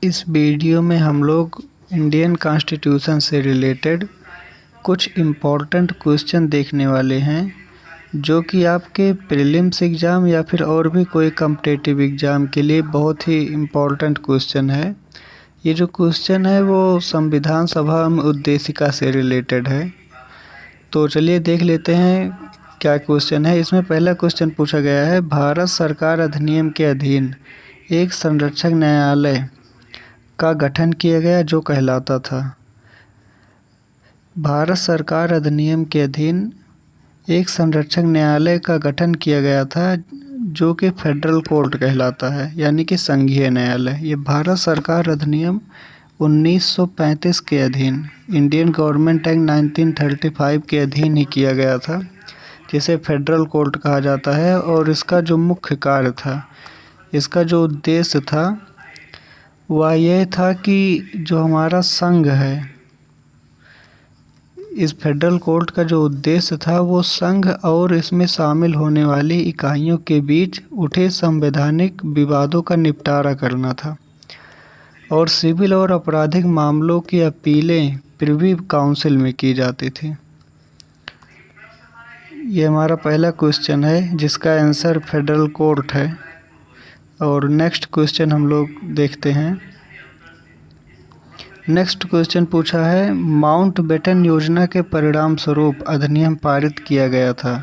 इस वीडियो में हम लोग इंडियन कॉन्स्टिट्यूशन से रिलेटेड कुछ इम्पोर्टेंट क्वेश्चन देखने वाले हैं जो कि आपके प्रीलिम्स एग्ज़ाम या फिर और भी कोई कॉम्पिटिटिव एग्ज़ाम के लिए बहुत ही इम्पोर्टेंट क्वेश्चन है। ये जो क्वेश्चन है वो संविधान सभा में उद्देशिका से रिलेटेड है। तो चलिए देख लेते हैं क्या क्वेश्चन है। इसमें पहला क्वेश्चन पूछा गया है, भारत सरकार अधिनियम के अधीन एक संरक्षक न्यायालय का गठन किया गया जो कहलाता था। भारत सरकार अधिनियम के अधीन एक संरक्षक न्यायालय का गठन किया गया था जो कि फेडरल कोर्ट कहलाता है, यानी कि संघीय न्यायालय। ये भारत सरकार अधिनियम 1935 के अधीन इंडियन गवर्नमेंट एक्ट 1935 के अधीन ही किया गया था, जिसे फेडरल कोर्ट कहा जाता है। और इसका जो मुख्य कार्य था, इसका जो उद्देश्य था वह यह था कि जो हमारा संघ है, इस फेडरल कोर्ट का जो उद्देश्य था वो संघ और इसमें शामिल होने वाली इकाइयों के बीच उठे संवैधानिक विवादों का निपटारा करना था और सिविल और आपराधिक मामलों की अपीलें प्रिवी काउंसिल में की जाती थी। ये हमारा पहला क्वेश्चन है जिसका आंसर फेडरल कोर्ट है। और नेक्स्ट क्वेश्चन हम लोग देखते हैं। नेक्स्ट क्वेश्चन पूछा है, माउंटबेटन योजना के परिणाम स्वरूप अधिनियम पारित किया गया था।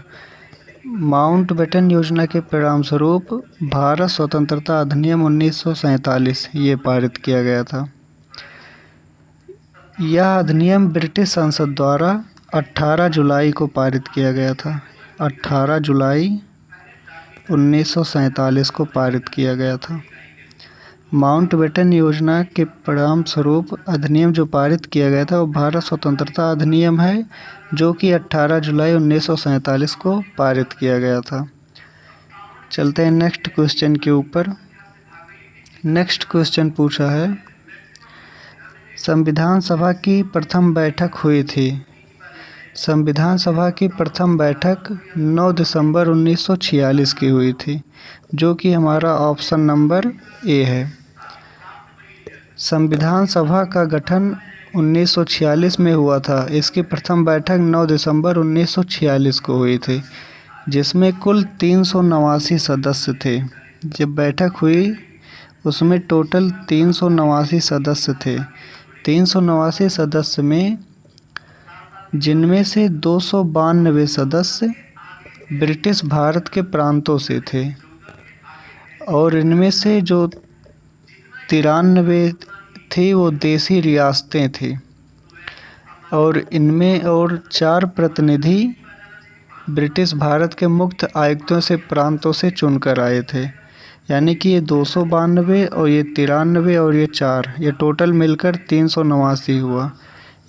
माउंटबेटन योजना के परिणाम स्वरूप भारत स्वतंत्रता अधिनियम 1947 ये पारित किया गया था। यह अधिनियम ब्रिटिश संसद द्वारा 18 जुलाई को पारित किया गया था। 18 जुलाई 1947 को पारित किया गया था। माउंटबेटन योजना के परिणाम स्वरूप अधिनियम जो पारित किया गया था वो भारत स्वतंत्रता अधिनियम है जो कि 18 जुलाई 1947 को पारित किया गया था। चलते हैं नेक्स्ट क्वेश्चन के ऊपर। नेक्स्ट क्वेश्चन पूछा है, संविधान सभा की प्रथम बैठक हुई थी। संविधान सभा की प्रथम बैठक 9 दिसंबर 1946 की हुई थी, जो कि हमारा ऑप्शन नंबर ए है। संविधान सभा का गठन 1946 में हुआ था। इसकी प्रथम बैठक 9 दिसंबर 1946 को हुई थी, जिसमें कुल 389 सदस्य थे। जब बैठक हुई उसमें टोटल 389 सदस्य थे। 389 सदस्य में जिनमें से 292 सदस्य ब्रिटिश भारत के प्रांतों से थे और इनमें से जो 93 थी वो देसी रियासतें थी और इनमें और 4 प्रतिनिधि ब्रिटिश भारत के मुक्त आयुक्तों से प्रांतों से चुनकर आए थे। यानी कि ये 292 और ये 93 और ये 4, ये टोटल मिलकर 389 हुआ।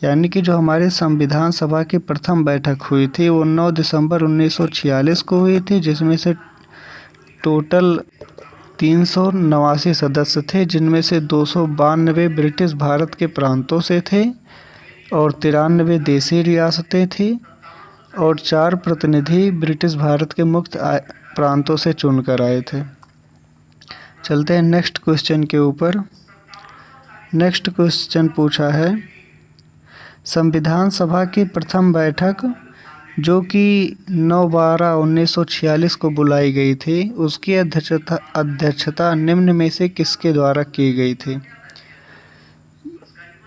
यानी कि जो हमारे संविधान सभा की प्रथम बैठक हुई थी वो 9 दिसंबर 1946 को हुई थी, जिसमें से टोटल 389 सदस्य थे, जिनमें से 292 ब्रिटिश भारत के प्रांतों से थे और 93 देसी रियासतें थी और 4 प्रतिनिधि ब्रिटिश भारत के मुक्त प्रांतों से चुनकर आए थे। चलते हैं नेक्स्ट क्वेश्चन के ऊपर। नेक्स्ट क्वेश्चन पूछा है, संविधान सभा की प्रथम बैठक जो कि 9/12/1946 को बुलाई गई थी, उसकी अध्यक्षता निम्न में से किसके द्वारा की गई थी।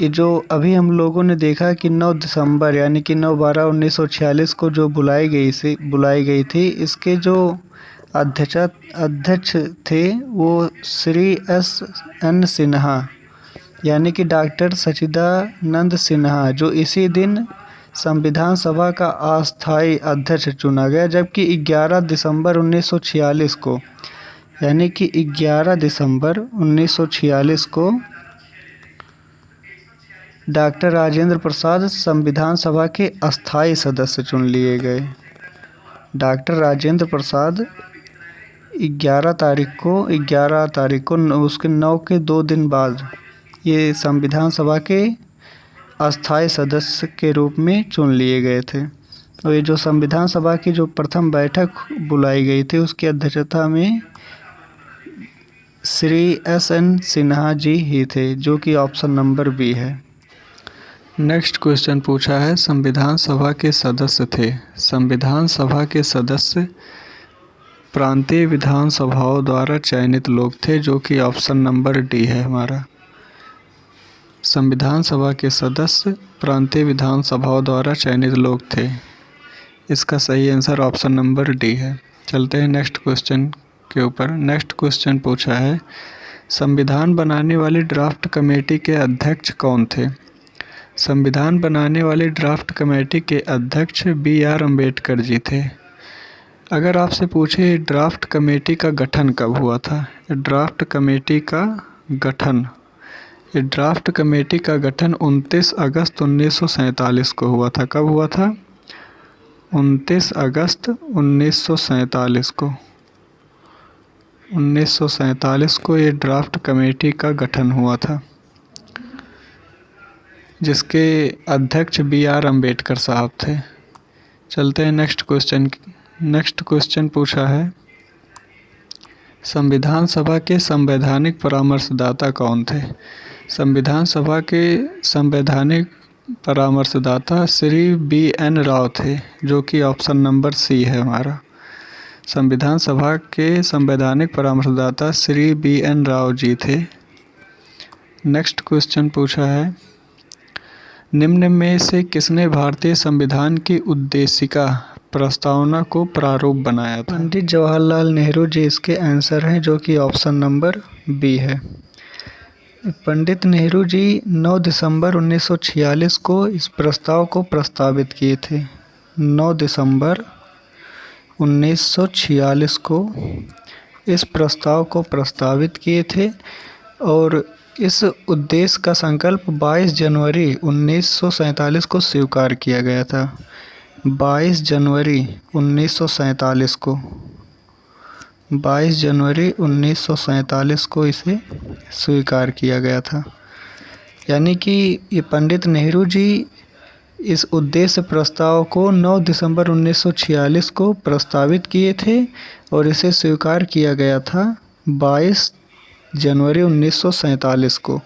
ये जो अभी हम लोगों ने देखा कि 9 दिसंबर यानी कि 9/12/1946 को जो बुलाई गई थी, इसके जो अध्यक्ष थे वो श्री S.N. सिन्हा यानी कि डॉक्टर सच्चिदानंद सिन्हा, जो इसी दिन संविधान सभा का अस्थायी अध्यक्ष चुना गया। जबकि 11 दिसंबर 1946 को यानी कि 11 दिसंबर 1946 को डॉक्टर राजेंद्र प्रसाद संविधान सभा के अस्थायी सदस्य चुन लिए गए। डॉक्टर राजेंद्र प्रसाद 11 तारीख को उसके 9 के 2 दिन बाद ये संविधान सभा के अस्थायी सदस्य के रूप में चुन लिए गए थे। और ये जो संविधान सभा की जो प्रथम बैठक बुलाई गई थी उसकी अध्यक्षता में श्री एस.एन. सिन्हा जी ही थे, जो कि ऑप्शन नंबर बी है। नेक्स्ट क्वेश्चन पूछा है, संविधान सभा के सदस्य थे। संविधान सभा के सदस्य प्रांतीय विधानसभाओं द्वारा चयनित लोग थे, जो कि ऑप्शन नंबर डी है हमारा। संविधान सभा के सदस्य प्रांतीय विधानसभाओं द्वारा चयनित लोग थे। इसका सही आंसर ऑप्शन नंबर डी है। चलते हैं नेक्स्ट क्वेश्चन के ऊपर। नेक्स्ट क्वेश्चन पूछा है, संविधान बनाने वाली ड्राफ्ट कमेटी के अध्यक्ष कौन थे? संविधान बनाने वाली ड्राफ्ट कमेटी के अध्यक्ष B.R. अम्बेडकर जी थे। अगर आपसे पूछे ड्राफ्ट कमेटी का गठन कब हुआ था? ड्राफ्ट कमेटी का गठन, ये ड्राफ्ट कमेटी का गठन 29 अगस्त 1947 को हुआ था। कब हुआ था? 29 अगस्त 1947 को। 1947 को ये ड्राफ्ट कमेटी का गठन हुआ था, जिसके अध्यक्ष B.R. अम्बेडकर साहब थे। चलते हैं नेक्स्ट क्वेश्चन। नेक्स्ट क्वेश्चन पूछा है, संविधान सभा के संवैधानिक परामर्शदाता कौन थे? संविधान सभा के संवैधानिक परामर्शदाता श्री B.N. राव थे, जो कि ऑप्शन नंबर सी है हमारा। संविधान सभा के संवैधानिक परामर्शदाता श्री B.N. राव जी थे। नेक्स्ट क्वेश्चन पूछा है, निम्न में से किसने भारतीय संविधान की उद्देशिका प्रस्तावना को प्रारूप बनाया था? पंडित जवाहरलाल नेहरू जी इसके आंसर हैं, जो कि ऑप्शन नंबर बी है। पंडित नेहरू जी 9 दिसंबर 1946 को इस प्रस्ताव को प्रस्तावित किए थे। 9 दिसंबर 1946 को इस प्रस्ताव को प्रस्तावित किए थे और इस उद्देश्य का संकल्प 22 जनवरी 1947 को स्वीकार किया गया था। 22 जनवरी 1947 को 22 जनवरी 1947 को इसे स्वीकार किया गया था। यानी कि ये पंडित नेहरू जी इस उद्देश्य प्रस्ताव को 9 दिसंबर 1946 को प्रस्तावित किए थे और इसे स्वीकार किया गया था 22 जनवरी 1947 को।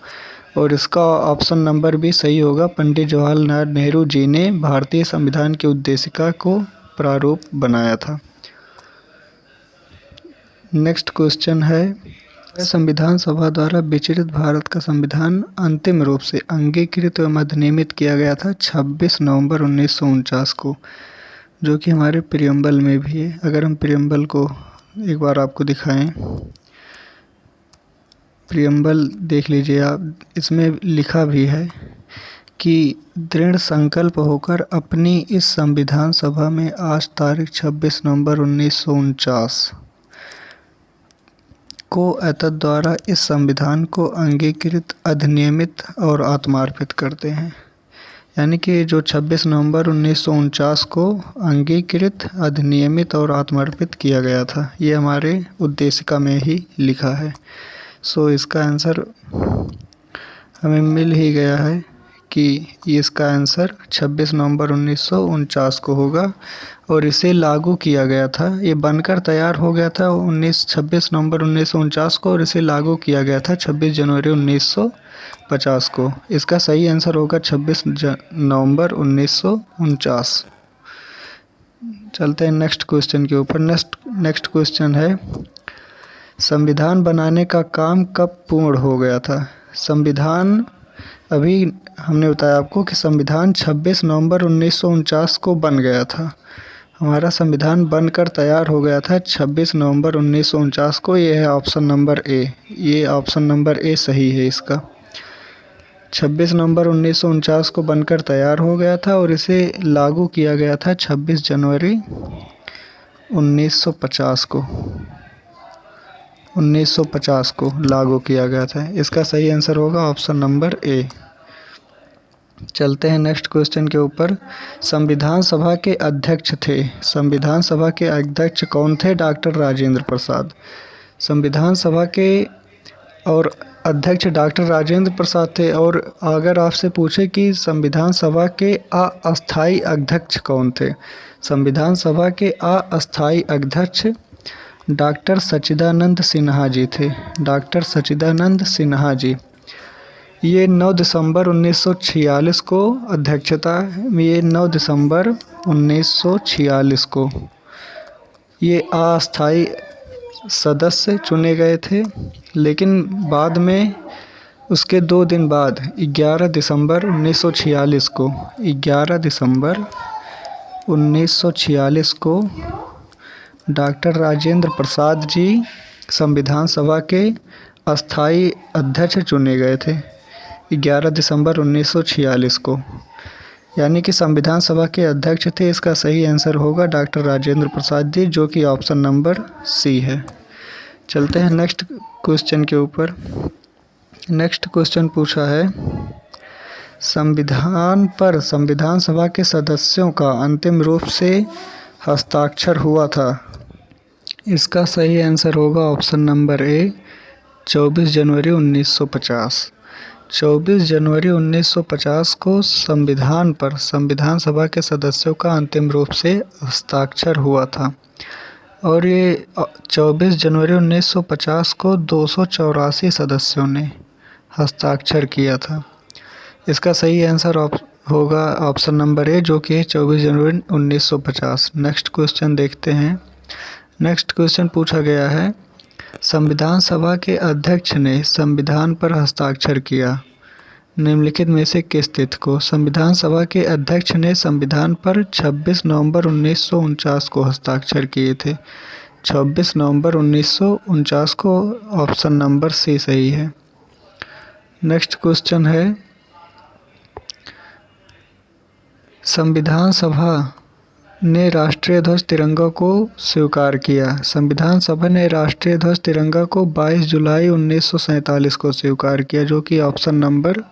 और इसका ऑप्शन नंबर भी सही होगा। पंडित जवाहरलाल नेहरू जी ने भारतीय संविधान की उद्देशिका को प्रारूप बनाया था। नेक्स्ट क्वेश्चन है, संविधान सभा द्वारा विचलित भारत का संविधान अंतिम रूप से अंगीकृत एवं अधिनियमित किया गया था 26 नवंबर 1949 को, जो कि हमारे प्रियम्बल में भी है। अगर हम प्रियम्बल को एक बार आपको दिखाएं, प्रियम्बल देख लीजिए आप, इसमें लिखा भी है कि दृढ़ संकल्प होकर अपनी इस संविधान सभा में आज तारीख 26 नवंबर 1949 को एतद द्वारा इस संविधान को अंगीकृत, अधिनियमित और आत्मार्पित करते हैं। यानी कि जो 26 नवंबर 1949 को अंगीकृत, अधिनियमित और आत्मार्पित किया गया था, ये हमारे उद्देशिका में ही लिखा है। सो इसका आंसर हमें मिल ही गया है कि इसका आंसर 26 नवंबर 1949 को होगा और इसे लागू किया गया था। ये बनकर तैयार हो गया था 26 नवंबर 1949 को और इसे लागू किया गया था 26 जनवरी 1950 को। इसका सही आंसर होगा 26 नवंबर 1949। चलते हैं नेक्स्ट क्वेश्चन के ऊपर। नेक्स्ट क्वेश्चन है, संविधान बनाने का काम कब पूर्ण हो गया था? संविधान, अभी हमने बताया आपको कि संविधान 26 नवंबर 1949 को बन गया था। हमारा संविधान बनकर तैयार हो गया था 26 नवंबर 1949 को। ये है ऑप्शन नंबर ए। ये ऑप्शन नंबर ए सही है इसका। 26 नवंबर 1949 को बनकर तैयार हो गया था और इसे लागू किया गया था 26 जनवरी 1950 को। 1950 को लागू किया गया था। इसका सही आंसर होगा ऑप्शन नंबर ए। चलते हैं नेक्स्ट क्वेश्चन के ऊपर। संविधान सभा के अध्यक्ष थे। संविधान सभा के अध्यक्ष कौन थे? डॉक्टर राजेंद्र प्रसाद। संविधान सभा के और अध्यक्ष डॉक्टर राजेंद्र प्रसाद थे। और अगर आपसे पूछे कि संविधान सभा के अस्थायी अध्यक्ष कौन थे? संविधान सभा के अस्थायी अध्यक्ष डॉक्टर सच्चिदानंद सिन्हा जी थे। डॉक्टर सच्चिदानंद सिन्हा जी, ये 9 दिसंबर 1946 को ये 9 दिसंबर 1946 को ये अस्थायी सदस्य चुने गए थे, लेकिन बाद में उसके 2 दिन बाद 11 दिसंबर 1946 को 11 दिसंबर 1946 को डॉक्टर राजेंद्र प्रसाद जी संविधान सभा के अस्थायी अध्यक्ष चुने गए थे 11 दिसंबर 1946 को, यानी कि संविधान सभा के अध्यक्ष थे। इसका सही आंसर होगा डॉक्टर राजेंद्र प्रसाद जी, जो कि ऑप्शन नंबर सी है। चलते हैं नेक्स्ट क्वेश्चन के ऊपर। नेक्स्ट क्वेश्चन पूछा है, संविधान पर संविधान सभा के सदस्यों का अंतिम रूप से हस्ताक्षर हुआ था। इसका सही आंसर होगा ऑप्शन नंबर ए 24 जनवरी 1950। 24 जनवरी 1950 को संविधान सभा के सदस्यों का अंतिम रूप से हस्ताक्षर हुआ था, और ये 24 जनवरी 1950 को 284 सदस्यों ने हस्ताक्षर किया था। इसका सही आंसर होगा ऑप्शन नंबर ए, जो कि है 24 जनवरी 1950। नेक्स्ट क्वेश्चन देखते हैं। नेक्स्ट क्वेश्चन पूछा गया है, संविधान सभा के अध्यक्ष ने संविधान पर हस्ताक्षर किया। निम्नलिखित में से किस तिथि को? संविधान सभा के अध्यक्ष ने संविधान पर 26 नवंबर 1949 को हस्ताक्षर किए थे। 26 नवंबर 1949 को ऑप्शन नंबर सी सही है। नेक्स्ट क्वेश्चन है, संविधान सभा ने राष्ट्रीय ध्वज तिरंगा को स्वीकार किया। संविधान सभा ने राष्ट्रीय ध्वज तिरंगा को 22 जुलाई 1947 को स्वीकार किया, जो कि ऑप्शन नंबर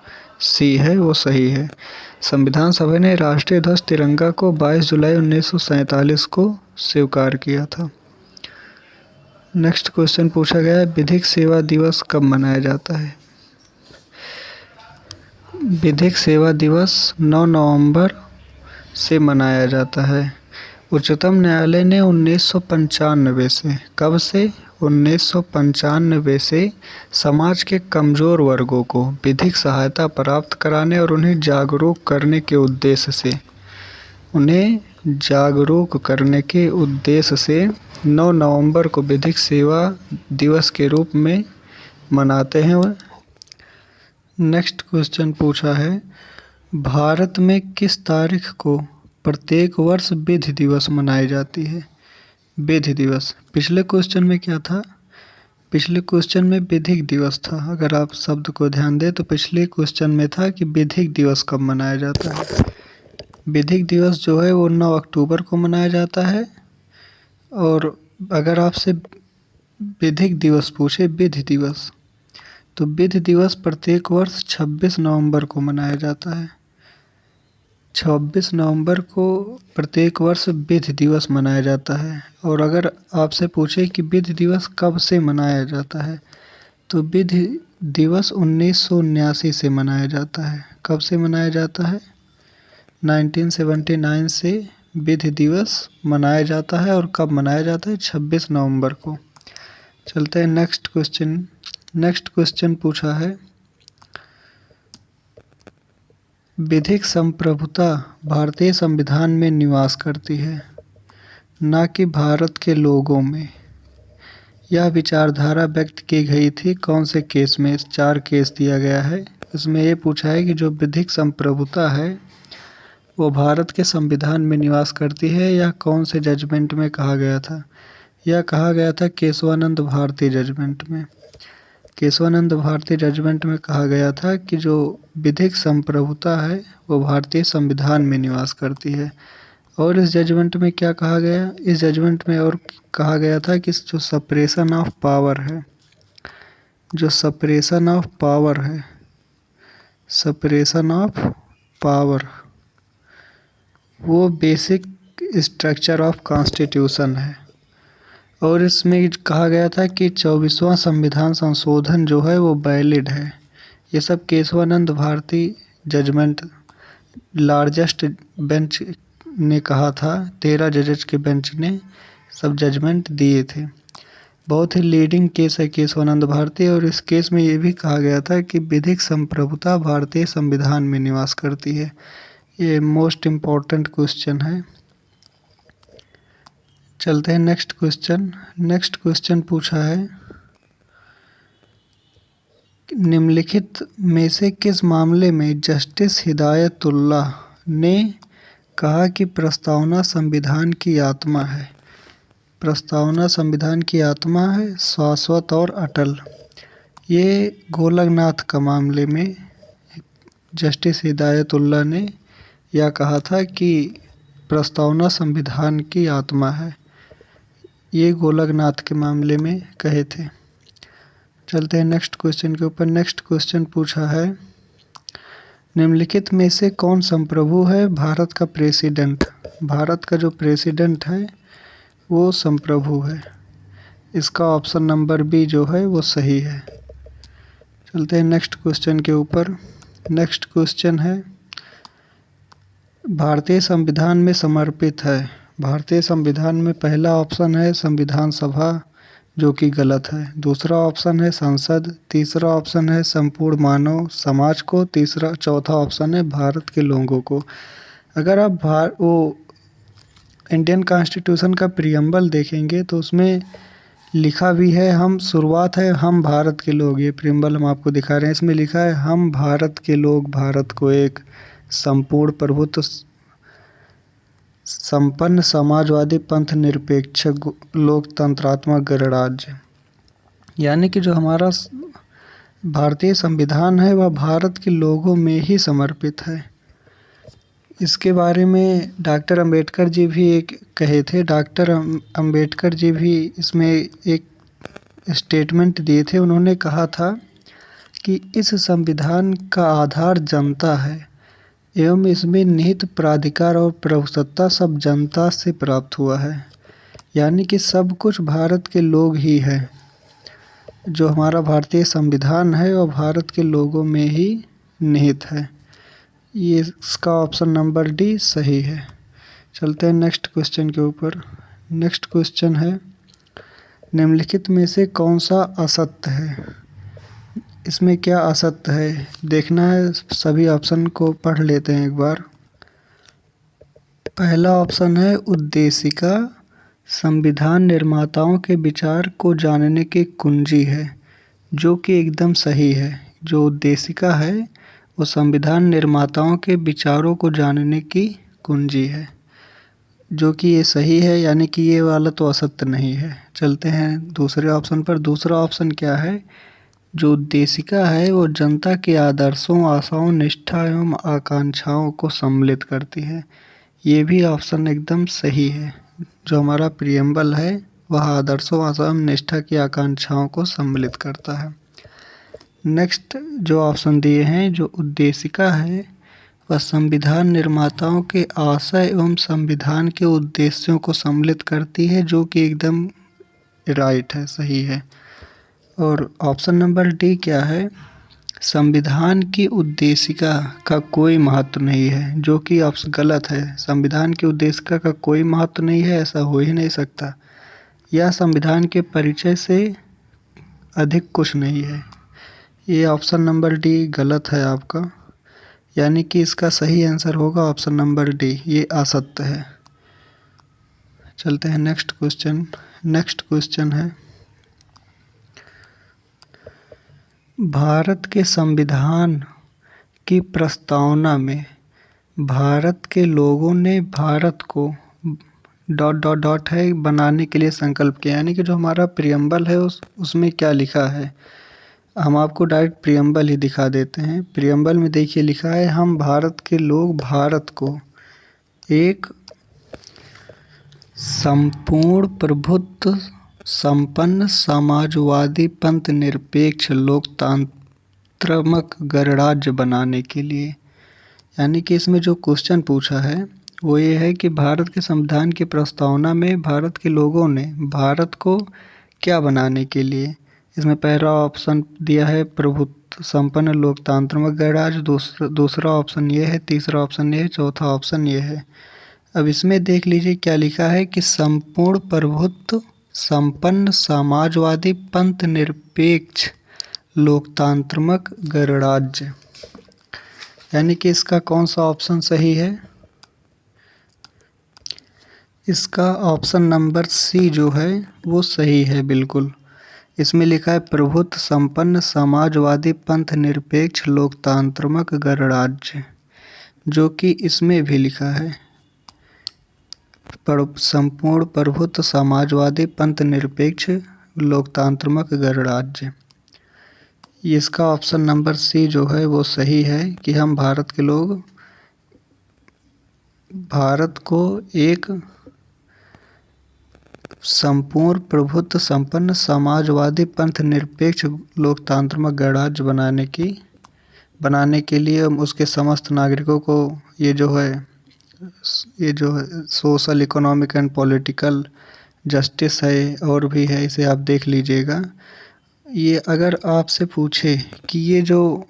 सी है, वो सही है। संविधान सभा ने राष्ट्रीय ध्वज तिरंगा को 22 जुलाई 1947 को स्वीकार किया था। नेक्स्ट क्वेश्चन पूछा गया है, विधिक सेवा दिवस कब मनाया जाता है? विधिक सेवा दिवस 9 नवंबर से मनाया जाता है। उच्चतम न्यायालय ने 1995 से, कब से? 1995 से समाज के कमज़ोर वर्गों को विधिक सहायता प्राप्त कराने और उन्हें जागरूक करने के उद्देश्य से 9 नवंबर को विधिक सेवा दिवस के रूप में मनाते हैं। नेक्स्ट क्वेश्चन पूछा है, भारत में किस तारीख को प्रत्येक वर्ष विधि दिवस मनाई जाती है? विधि दिवस, पिछले क्वेश्चन में क्या था? पिछले क्वेश्चन में विधिक दिवस था। अगर आप शब्द को ध्यान दें तो पिछले क्वेश्चन में था कि विधिक दिवस कब मनाया जाता है। विधिक दिवस जो है वो 9 अक्टूबर को मनाया जाता है। और अगर आपसे विधिक दिवस पूछे, विधि दिवस, तो विधि दिवस प्रत्येक वर्ष 26 नवंबर को मनाया जाता है। 26 नवंबर को प्रत्येक वर्ष विधि दिवस मनाया जाता है। और अगर आपसे पूछे कि विधि दिवस कब से मनाया जाता है, तो विधि दिवस 1979 से मनाया जाता है। कब से मनाया जाता है? 1979 से विधि दिवस मनाया जाता है। और कब मनाया जाता है? 26 नवंबर को। चलते हैं नेक्स्ट क्वेश्चन। नेक्स्ट क्वेश्चन पूछा है, विधिक संप्रभुता भारतीय संविधान में निवास करती है, न कि भारत के लोगों में। यह विचारधारा व्यक्त की गई थी कौन से केस में? 4 केस दिया गया है। इसमें ये पूछा है कि जो विधिक संप्रभुता है वो भारत के संविधान में निवास करती है, या कौन से जजमेंट में कहा गया था? यह कहा गया था केशवानंद भारती जजमेंट में। केशवानंद भारती जजमेंट में कहा गया था कि जो विधिक संप्रभुता है वो भारतीय संविधान में निवास करती है। और इस जजमेंट में क्या कहा गया? इस जजमेंट में और कहा गया था कि जो सेपरेशन ऑफ पावर है, सेपरेशन ऑफ पावर वो बेसिक स्ट्रक्चर ऑफ कॉन्स्टिट्यूशन है। और इसमें कहा गया था कि 24वां संविधान संशोधन जो है वो वैलिड है। ये सब Keshavananda Bharati judgment largest bench ने कहा था। 13 जजेस के बेंच ने सब जजमेंट दिए थे। बहुत ही लीडिंग केस है केशवानंद भारती, और इस केस में ये भी कहा गया था कि विधिक संप्रभुता भारतीय संविधान में निवास करती है। ये मोस्ट इम्पॉर्टेंट क्वेश्चन है। चलते हैं नेक्स्ट क्वेश्चन। नेक्स्ट क्वेश्चन पूछा है, निम्नलिखित में से किस मामले में जस्टिस हिदायतुल्लाह ने कहा कि प्रस्तावना संविधान की आत्मा है? प्रस्तावना संविधान की आत्मा है, शाश्वत और अटल। ये गोलकनाथ का मामले में जस्टिस हिदायतुल्लाह ने यह कहा था कि प्रस्तावना संविधान की आत्मा है। ये गोलकनाथ के मामले में कहे थे। चलते हैं नेक्स्ट क्वेश्चन के ऊपर। नेक्स्ट क्वेश्चन पूछा है, निम्नलिखित में से कौन संप्रभु है भारत का प्रेसिडेंट? भारत का जो प्रेसिडेंट है वो संप्रभु है। इसका ऑप्शन नंबर बी जो है वो सही है। चलते हैं नेक्स्ट क्वेश्चन के ऊपर। नेक्स्ट क्वेश्चन है, भारतीय संविधान में समर्पित है। भारतीय संविधान में पहला ऑप्शन है संविधान सभा, जो कि गलत है। दूसरा ऑप्शन है संसद। तीसरा ऑप्शन है संपूर्ण मानव समाज को। चौथा ऑप्शन है भारत के लोगों को। अगर आप वो इंडियन कॉन्स्टिट्यूशन का प्रियम्बल देखेंगे तो उसमें लिखा भी है, हम शुरुआत है हम भारत के लोग। ये प्रियम्बल हम आपको दिखा रहे हैं, इसमें लिखा है हम भारत के लोग भारत को एक संपूर्ण प्रभुत्व संपन्न समाजवादी पंथ निरपेक्ष लोकतंत्रात्मक गणराज्य। यानी कि जो हमारा भारतीय संविधान है वह भारत के लोगों में ही समर्पित है। इसके बारे में डॉक्टर अंबेडकर जी भी एक कहे थे। डॉक्टर अंबेडकर जी भी इसमें एक स्टेटमेंट दिए थे। उन्होंने कहा था कि इस संविधान का आधार जनता है एवं इसमें निहित प्राधिकार और प्रभुसत्ता सब जनता से प्राप्त हुआ है। यानी कि सब कुछ भारत के लोग ही है। जो हमारा भारतीय संविधान है वह भारत के लोगों में ही निहित है। ये इसका ऑप्शन नंबर डी सही है। चलते हैं नेक्स्ट क्वेश्चन के ऊपर। नेक्स्ट क्वेश्चन है, निम्नलिखित में से कौन सा असत्य है? इसमें क्या असत्य है देखना है। सभी ऑप्शन को पढ़ लेते हैं एक बार। पहला ऑप्शन है उद्देशिका संविधान निर्माताओं के विचार को जानने की कुंजी है, जो कि एकदम सही है। जो उद्देशिका है वो संविधान निर्माताओं के विचारों को जानने की कुंजी है, जो कि ये सही है। यानी कि ये वाला तो असत्य नहीं है। चलते हैं दूसरे ऑप्शन पर। दूसरा ऑप्शन क्या है? जो उद्देशिका है वो जनता के आदर्शों, आशाओं, निष्ठा एवं आकांक्षाओं को सम्मिलित करती है। ये भी ऑप्शन एकदम सही है। जो हमारा प्रियम्बल है वह आदर्शों, आशाओं, निष्ठा की आकांक्षाओं को सम्मिलित करता है। नेक्स्ट जो ऑप्शन दिए हैं, जो उद्देशिका है वह संविधान निर्माताओं के आशय एवं संविधान के उद्देश्यों को सम्मिलित करती है, जो कि एकदम राइट है, सही है। और ऑप्शन नंबर डी क्या है? संविधान की उद्देशिका का कोई महत्व नहीं है, जो कि ऑप्शन गलत है। संविधान की उद्देशिका का कोई महत्व नहीं है, ऐसा हो ही नहीं सकता। यह संविधान के परिचय से अधिक कुछ नहीं है। ये ऑप्शन नंबर डी गलत है आपका। यानी कि इसका सही आंसर होगा ऑप्शन नंबर डी, ये असत्य है। चलते हैं नेक्स्ट क्वेश्चन। नेक्स्ट क्वेश्चन है, भारत के संविधान की प्रस्तावना में भारत के लोगों ने Bharat co dot dot dot है बनाने के लिए संकल्प किया। यानी कि जो हमारा प्रियम्बल है उसमें क्या लिखा है, हम आपको डायरेक्ट प्रियम्बल ही दिखा देते हैं। प्रियम्बल में देखिए लिखा है, हम भारत के लोग भारत को एक संपूर्ण प्रभुत्व संपन्न समाजवादी पंथ निरपेक्ष लोकतंत्रात्मक गणराज्य बनाने के लिए। यानी कि इसमें जो क्वेश्चन पूछा है वो ये है कि भारत के संविधान की प्रस्तावना में भारत के लोगों ने भारत को क्या बनाने के लिए। इसमें पहला ऑप्शन दिया है प्रभुत्व संपन्न लोकतंत्रात्मक गणराज्य, दूसरा ऑप्शन ये है, तीसरा ऑप्शन ये है, चौथा ऑप्शन ये है। अब इसमें देख लीजिए क्या लिखा है कि संपूर्ण प्रभुत्व संपन्न समाजवादी पंथ निरपेक्ष लोकतांत्रिक गणराज्य। यानी कि इसका कौन सा ऑप्शन सही है? इसका ऑप्शन नंबर सी जो है वो सही है बिल्कुल। इसमें लिखा है प्रभुत्व संपन्न समाजवादी पंथ निरपेक्ष लोकतांत्रिक गणराज्य, जो कि इसमें भी लिखा है संपूर्ण प्रभुत्व समाजवादी पंथ निरपेक्ष लोकतांत्रिक गणराज्य। इसका ऑप्शन नंबर सी जो है वो सही है कि हम भारत के लोग भारत को एक संपूर्ण प्रभुत्व संपन्न समाजवादी पंथ निरपेक्ष लोकतांत्रिक गणराज्य बनाने के लिए उसके समस्त नागरिकों को ये जो है social economic and political justice है और भी है, इसे आप देख लीजिएगा। ये अगर आपसे पूछे कि ये जो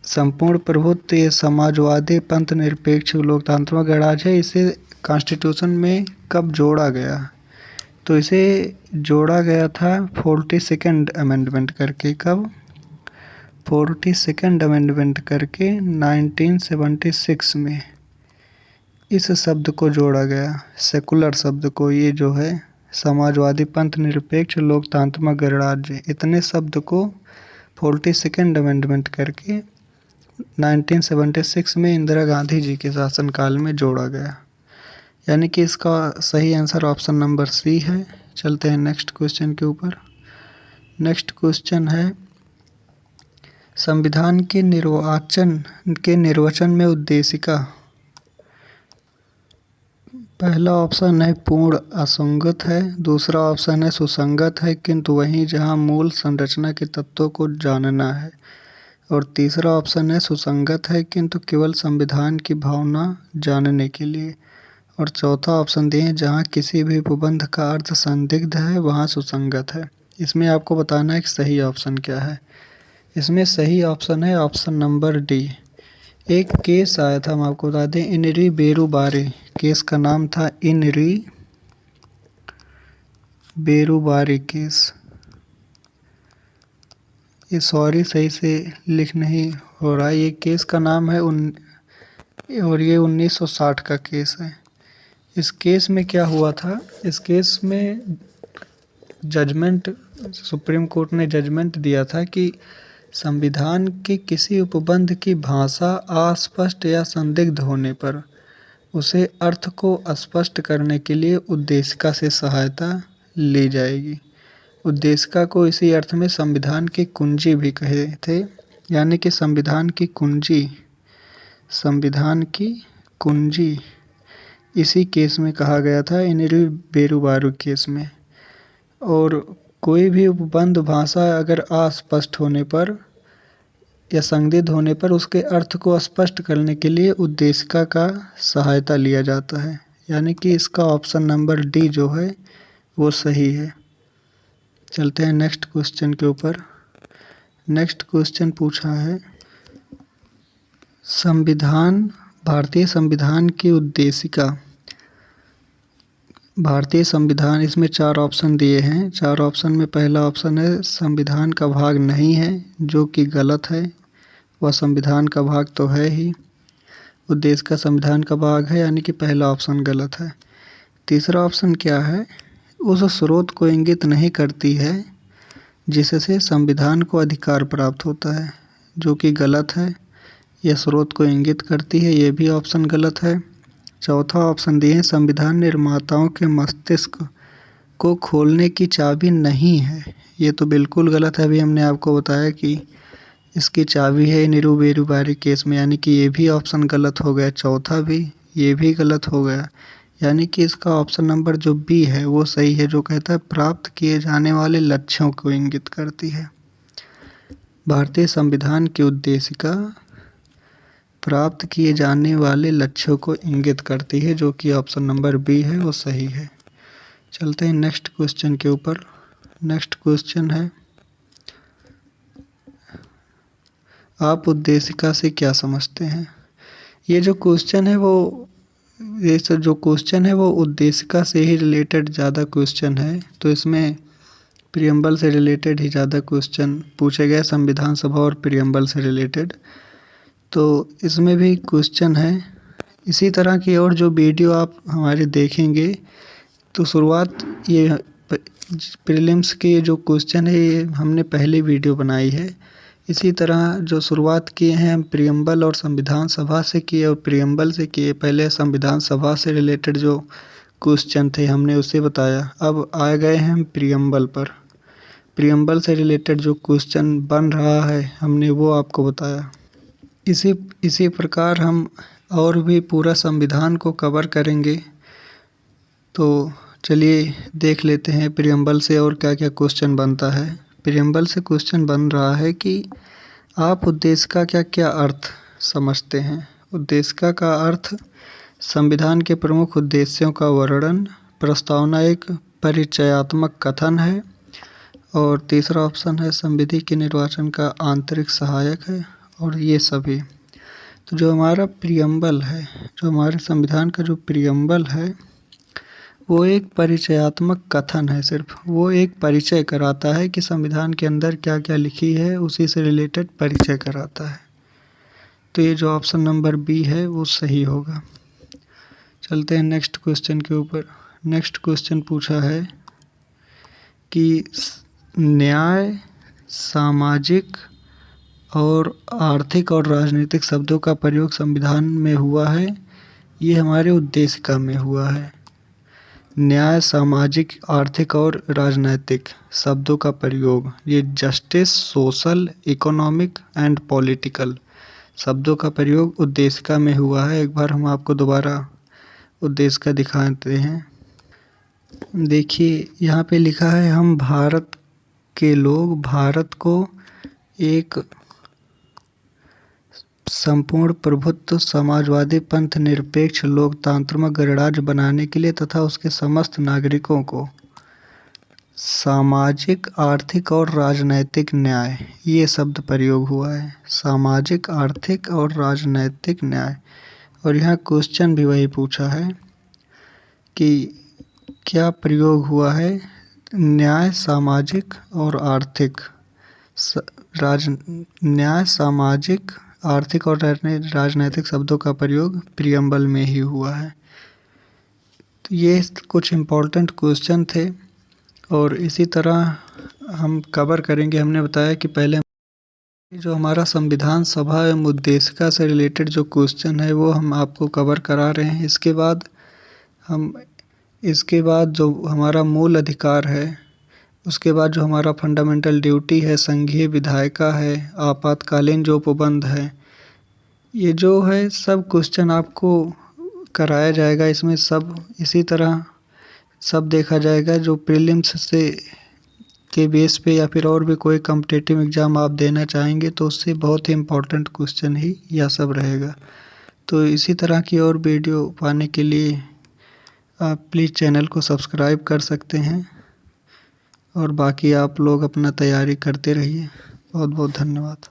संपूर्ण प्रभुत्व ये समाजवादी पंथ निरपेक्ष लोकतांत्रिक गणराज्य है, इसे कॉन्स्टिट्यूशन में कब जोड़ा गया, तो इसे जोड़ा गया था 42nd अमेंडमेंट करके। कब? 42nd अमेंडमेंट करके 1976 में इस शब्द को जोड़ा गया, सेकुलर शब्द को। ये जो है समाजवादी पंथ निरपेक्ष लोकतांत्रिक गणराज्य, इतने शब्द को 42nd अमेंडमेंट करके 1976 में इंदिरा गांधी जी के शासनकाल में जोड़ा गया। यानी कि इसका सही आंसर ऑप्शन नंबर सी है। चलते हैं नेक्स्ट क्वेश्चन के ऊपर। नेक्स्ट क्वेश्चन है संविधान के निर्वचन में उद्देशिका। पहला ऑप्शन है पूर्ण असंगत है, दूसरा ऑप्शन है सुसंगत है किंतु वहीं जहां मूल संरचना के तत्वों को जानना है, और तीसरा ऑप्शन है सुसंगत है किंतु केवल संविधान की भावना जानने के लिए, और चौथा ऑप्शन दिए जहां किसी भी उपबंध का अर्थ संदिग्ध है वहां सुसंगत है। इसमें आपको बताना है कि सही ऑप्शन क्या है। इसमें सही ऑप्शन है ऑप्शन नंबर डी। एक केस आया था, हम आपको बता दें, इनरी बेरुबारे। केस का नाम था इनरी बेरुबारे केस। ये सॉरी सही से लिख नहीं हो रहा है, ये केस का नाम है और ये 1960 का केस है। इस केस में क्या हुआ था, इस केस में जजमेंट, सुप्रीम कोर्ट ने जजमेंट दिया था कि संविधान के किसी उपबंध की भाषा अस्पष्ट या संदिग्ध होने पर उसे अर्थ को स्पष्ट करने के लिए उद्देशिका से सहायता ली जाएगी। उद्देशिका को इसी अर्थ में संविधान की कुंजी भी कहे थे। यानी कि संविधान की कुंजी इसी केस में कहा गया था, इनरी बेरुबारू केस में। और कोई भी उपबंध भाषा अगर अस्पष्ट होने पर या संदिग्ध होने पर उसके अर्थ को स्पष्ट करने के लिए उद्देशिका का सहायता लिया जाता है। यानी कि इसका ऑप्शन नंबर डी जो है वो सही है। चलते हैं नेक्स्ट क्वेश्चन के ऊपर। नेक्स्ट क्वेश्चन पूछा है भारतीय संविधान की उद्देशिका। भारतीय संविधान, इसमें 4 ऑप्शन दिए हैं। 4 ऑप्शन में पहला ऑप्शन है संविधान का भाग नहीं है, जो कि गलत है। वह संविधान का भाग तो है ही, उद्देशिका संविधान का भाग है, यानी कि पहला ऑप्शन गलत है। तीसरा ऑप्शन क्या है, उस स्रोत को इंगित नहीं करती है जिससे संविधान को अधिकार प्राप्त होता है, जो कि गलत है। यह स्रोत को इंगित करती है, यह भी ऑप्शन गलत है। चौथा ऑप्शन दिए संविधान निर्माताओं के मस्तिष्क को खोलने की चाबी नहीं है, ये तो बिल्कुल गलत है। अभी हमने आपको बताया कि इसकी चाबी है नीरू बेरुबारी केस में, यानी कि ये भी ऑप्शन गलत हो गया। चौथा भी, ये भी गलत हो गया। यानी कि इसका ऑप्शन नंबर जो बी है वो सही है, जो कहता है प्राप्त किए जाने वाले लक्ष्यों को इंगित करती है। भारतीय संविधान की उद्देशिका प्राप्त किए जाने वाले लक्ष्यों को इंगित करती है, जो कि ऑप्शन नंबर बी है वो सही है। चलते हैं नेक्स्ट क्वेश्चन के ऊपर। नेक्स्ट क्वेश्चन है आप उद्देशिका से क्या समझते हैं। ये जो क्वेश्चन है वो ये सब जो क्वेश्चन है वो उद्देशिका से ही रिलेटेड ज़्यादा क्वेश्चन है, तो इसमें प्रियम्बल से रिलेटेड ही ज़्यादा क्वेश्चन पूछे गए, संविधान सभा और प्रियम्बल से रिलेटेड। तो इसमें भी क्वेश्चन है इसी तरह की, और जो वीडियो आप हमारे देखेंगे तो शुरुआत ये प्रीलिम्स के जो क्वेश्चन है ये हमने पहले वीडियो बनाई है। इसी तरह जो शुरुआत किए हैं हम प्रियम्बल और संविधान सभा से किए और प्रियम्बल से किए। पहले संविधान सभा से रिलेटेड जो क्वेश्चन थे हमने उसे बताया। अब आ गए हैं हम प्रियम्बल पर। प्रियम्बल से रिलेटेड जो क्वेश्चन बन रहा है हमने वो आपको बताया। इसी प्रकार हम और भी पूरा संविधान को कवर करेंगे। तो चलिए देख लेते हैं प्रियम्बल से और क्या क्या क्वेश्चन बनता है। प्रियम्बल से क्वेश्चन बन रहा है कि आप उद्देशिका का क्या अर्थ समझते हैं। उद्देशिका का अर्थ संविधान के प्रमुख उद्देश्यों का वर्णन, प्रस्तावना एक परिचयात्मक कथन है, और तीसरा ऑप्शन है संविधि के निर्वाचन का आंतरिक सहायक है, और ये सभी। तो जो हमारा प्रियम्बल है, जो हमारे संविधान का जो प्रियम्बल है वो एक परिचयात्मक कथन है। सिर्फ वो एक परिचय कराता है कि संविधान के अंदर क्या क्या लिखी है, उसी से रिलेटेड परिचय कराता है। तो ये जो ऑप्शन नंबर बी है वो सही होगा। चलते हैं नेक्स्ट क्वेश्चन के ऊपर। नेक्स्ट क्वेश्चन पूछा है कि न्याय, सामाजिक और आर्थिक और राजनीतिक शब्दों का प्रयोग संविधान में हुआ है, ये हमारे उद्देशिका में हुआ है। न्याय, सामाजिक, आर्थिक और राजनैतिक शब्दों का प्रयोग, ये justice, social, economic and political शब्दों का प्रयोग उद्देशिका में हुआ है। एक बार हम आपको दोबारा उद्देशिका दिखाते हैं। देखिए यहाँ पे लिखा है हम भारत के लोग भारत को एक संपूर्ण प्रभुत्व, समाजवादी, पंथ निरपेक्ष, लोकतंत्रात्मक गणराज्य बनाने के लिए तथा उसके समस्त नागरिकों को सामाजिक, आर्थिक और राजनैतिक न्याय, ये शब्द प्रयोग हुआ है। सामाजिक, आर्थिक और राजनैतिक न्याय। और यहाँ क्वेश्चन भी वही पूछा है कि क्या प्रयोग हुआ है। न्याय, सामाजिक और आर्थिक, न्याय, सामाजिक, आर्थिक और राजनैतिक शब्दों का प्रयोग प्रियम्बल में ही हुआ है। तो ये कुछ इम्पोर्टेंट क्वेश्चन थे और इसी तरह हम कवर करेंगे। हमने बताया कि पहले जो हमारा संविधान सभा एवं उद्देशिका से रिलेटेड जो क्वेश्चन है वो हम आपको कवर करा रहे हैं। इसके बाद जो हमारा मूल अधिकार है, उसके बाद जो हमारा फंडामेंटल ड्यूटी है, संघीय विधायिका है, आपातकालीन जो उपबंध है, ये जो है सब क्वेश्चन आपको कराया जाएगा। इसमें सब इसी तरह सब देखा जाएगा। जो प्रीलिम्स से के बेस पे या फिर और भी कोई कॉम्पिटिटिव एग्ज़ाम आप देना चाहेंगे तो उससे बहुत ही इम्पोर्टेंट क्वेश्चन ही यह सब रहेगा। तो इसी तरह की और वीडियो पाने के लिए आप प्लीज़ चैनल को सब्सक्राइब कर सकते हैं, और बाकी आप लोग अपना तैयारी करते रहिए। बहुत बहुत धन्यवाद।